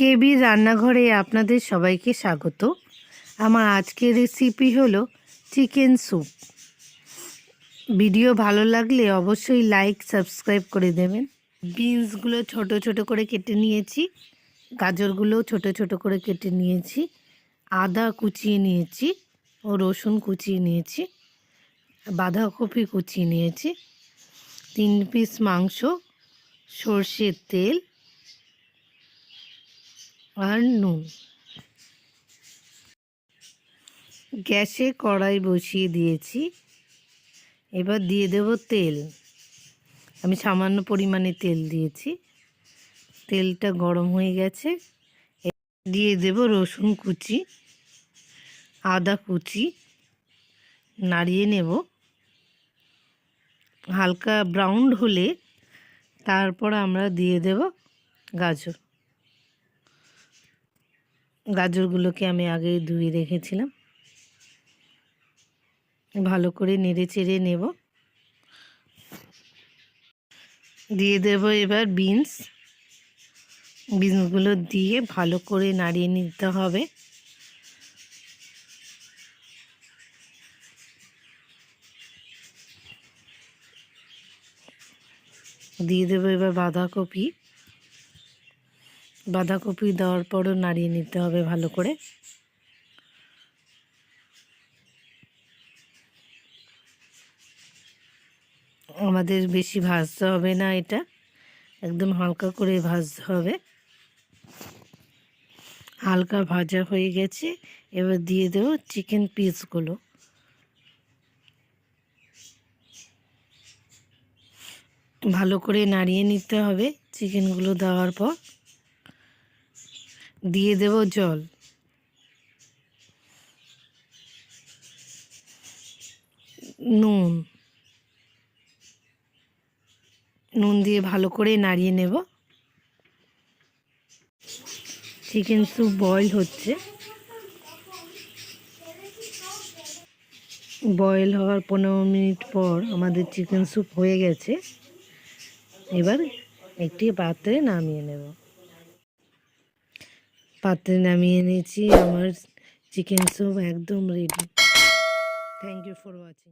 কেবি রান্নাঘরে আপনাদের সবাইকে স্বাগত। আমার আজকের রেসিপি হলো চিকেন স্যুপ। ভিডিও ভালো লাগলে অবশ্যই লাইক সাবস্ক্রাইব করে দেবেন। বিনসগুলো ছোট ছোট করে কেটে নিয়েছি, গাজরগুলো ছোট ছোট করে কেটে নিয়েছি, আদা কুচিয়ে নিয়েছি ও রসুন কুচিয়ে নিয়েছি, বাঁধাকপি কুচিয়ে নিয়েছি, 3 পিস মাংস, সর্ষের তেল আর নুন। গ্যাসে কড়াই বসিয়ে দিয়েছি, এবার দিয়ে দেব তেল। আমি সামান্য পরিমাণে তেল দিয়েছি, তেলটা গরম হয়ে গেছে। দিয়ে দেব রসুন কুচি, আদা কুচি, নাড়িয়ে নেব। হালকা ব্রাউন হলে তারপর আমরা দিয়ে দেব গাজর। গাজরগুলোকে আমি আগেই ধুয়ে রেখেছিলাম। ভালো করে নেড়ে চেড়ে নেব। দিয়ে দেব এবার বিনসগুলো দিয়ে ভালো করে নাড়িয়ে নিতে হবে। দিয়ে দেবো এবার বাঁধাকপি দেওয়ার পরও নাড়িয়ে নিতে হবে ভালো করে। আমাদের বেশি ভাজতে হবে না, এটা একদম হালকা করে ভাজতে হবে। হালকা ভাজা হয়ে গেছে, এবার দিয়ে দেবো চিকেন পিসগুলো। ভালো করে নাড়িয়ে নিতে হবে। চিকেনগুলো দেওয়ার পর দিয়ে দেব জল, নুন দিয়ে ভালো করে নাড়িয়ে নেব। চিকেন স্যুপ বয়েল হচ্ছে। বয়েল হওয়ার 15 মিনিট পর আমাদের চিকেন স্যুপ হয়ে গেছে। এবার একটি পাত্রে নামিয়ে নেব। পাত্রে নামিয়ে নিয়েছি, আমার চিকেন স্যুপ একদম ready. Thank you for watching.